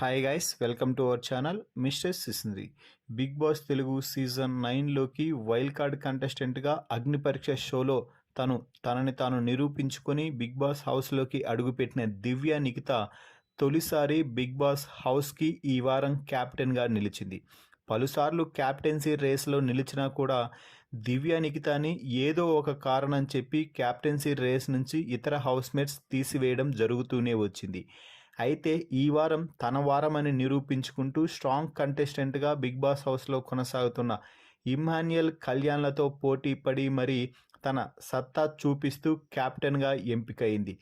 Hi guys, welcome to our channel mister Sisindri. Bigg Boss Telugu season 9లోకి wild card కంటెస్టెంట్గా అగ్ని పరీక్ష షోలో తనని తాను నిరూపించుకొని బిగ్ బాస్ హౌస్లోకి అడుగుపెట్టిన దివ్య నిఖిత తొలిసారి బిగ్ బాస్ హౌస్కి ఈ వారం క్యాప్టెన్గా నిలిచింది. పలుసార్లు క్యాప్టెన్సీ రేస్లో నిలిచినా కూడా దివ్య నిఖితాని ఏదో ఒక కారణం చెప్పి క్యాప్టెన్సీ రేస్ నుంచి ఇతర హౌస్మేట్స్ తీసివేయడం జరుగుతూనే వచ్చింది. అయితే ఈ వారం తన వారమని నిరూపించుకుంటూ స్ట్రాంగ్ కంటెస్టెంట్గా బిగ్ బాస్ హౌస్లో కొనసాగుతున్న ఇమ్మాన్యుయల్ కళ్యాణ్లతో పోటీ పడి మరి తన సత్తా చూపిస్తూ క్యాప్టెన్గా ఎంపికైంది.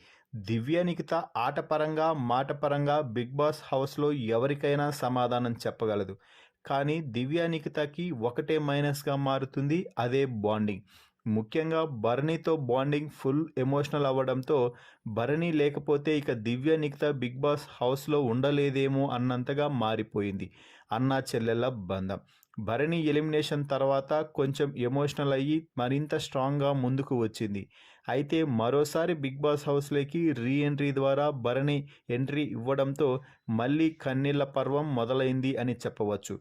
దివ్య నిఖిత ఆటపరంగా మాటపరంగా బిగ్ బాస్ హౌస్లో ఎవరికైనా సమాధానం చెప్పగలదు. కానీ దివ్య నిఖితకి ఒకటే మైనస్గా మారుతుంది, అదే బాండింగ్. ముఖ్యంగా భరణితో బాండింగ్ ఫుల్ ఎమోషనల్ అవ్వడంతో భరణి లేకపోతే ఇక దివ్య నిఖిత బిగ్ బాస్ హౌస్లో ఉండలేదేమో అన్నంతగా మారిపోయింది అన్నా చెల్లెళ్ళ బంధం. భరణి ఎలిమినేషన్ తర్వాత కొంచెం ఎమోషనల్ అయ్యి మరింత స్ట్రాంగ్గా ముందుకు వచ్చింది. అయితే మరోసారి బిగ్ బాస్ హౌస్లోకి రీఎంట్రీ ద్వారా భరణి ఎంట్రీ ఇవ్వడంతో మళ్ళీ కన్నీళ్ల పర్వం మొదలైంది అని చెప్పవచ్చు.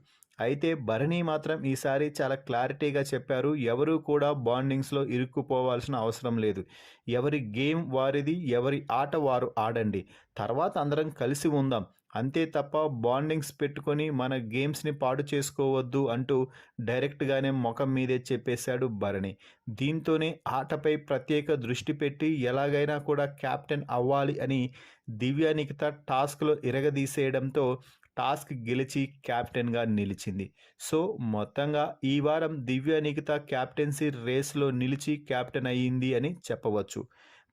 అయితే భరణి మాత్రం ఈసారి చాలా క్లారిటీగా చెప్పారు, ఎవరు కూడా బాండింగ్స్లో ఇరుక్కుపోవాల్సిన అవసరం లేదు. ఎవరి గేమ్ వారిది, ఎవరి ఆట వారు ఆడండి, తర్వాత అందరం కలిసి ఉందాం, అంతే తప్ప బాండింగ్స్ పెట్టుకొని మన గేమ్స్ని పాడు చేసుకోవద్దు అంటూ డైరెక్ట్గానే ముఖం మీదే చెప్పేశాడు భరణి. దీంతోనే ఆటపై ప్రత్యేక దృష్టి పెట్టి ఎలాగైనా కూడా క్యాప్టెన్ అవ్వాలి అని దివ్య నిఖిత టాస్క్లో ఇరగదీసేయడంతో టాస్క్ గెలిచి క్యాప్టెన్గా నిలిచింది. సో మొత్తంగా ఈ వారం దివ్య నిఖిత క్యాప్టెన్సీ రేస్లో నిలిచి క్యాప్టెన్ అయ్యింది అని చెప్పవచ్చు.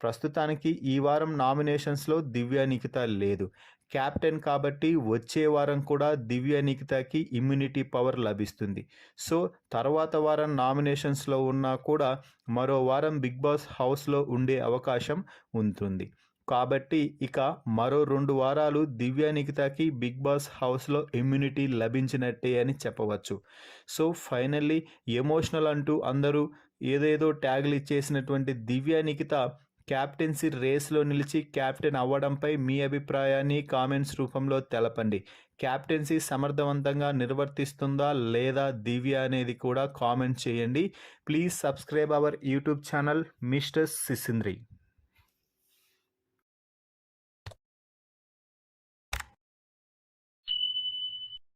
ప్రస్తుతానికి ఈ వారం నామినేషన్స్లో దివ్య నిఖిత లేదు. క్యాప్టెన్ కాబట్టి వచ్చే వారం కూడా దివ్య నిఖితకి ఇమ్యూనిటీ పవర్ లభిస్తుంది. సో తర్వాత వారం నామినేషన్స్లో ఉన్నా కూడా మరో వారం బిగ్ బాస్ హౌస్లో ఉండే అవకాశం ఉంటుంది. కాబట్టి ఇక మరో 2 వారాలు దివ్య నిఖితకి బిగ్ బాస్ హౌస్లో ఇమ్యూనిటీ లభించినట్టే అని చెప్పవచ్చు. సో ఫైనల్లీ ఎమోషనల్ అంటూ అందరూ ఏదేదో ట్యాగులు ఇచ్చేసినటువంటి దివ్య నిఖిత క్యాప్టెన్సీ రేస్లో నిలిచి క్యాప్టెన్ అవ్వడంపై మీ అభిప్రాయాన్ని కామెంట్స్ రూపంలో తెలపండి. క్యాప్టెన్సీ సమర్థవంతంగా నిర్వర్తిస్తుందా లేదా దివ్య అనేది కూడా కామెంట్ చేయండి. Please subscribe our YouTube channel mister సిసింద్రి.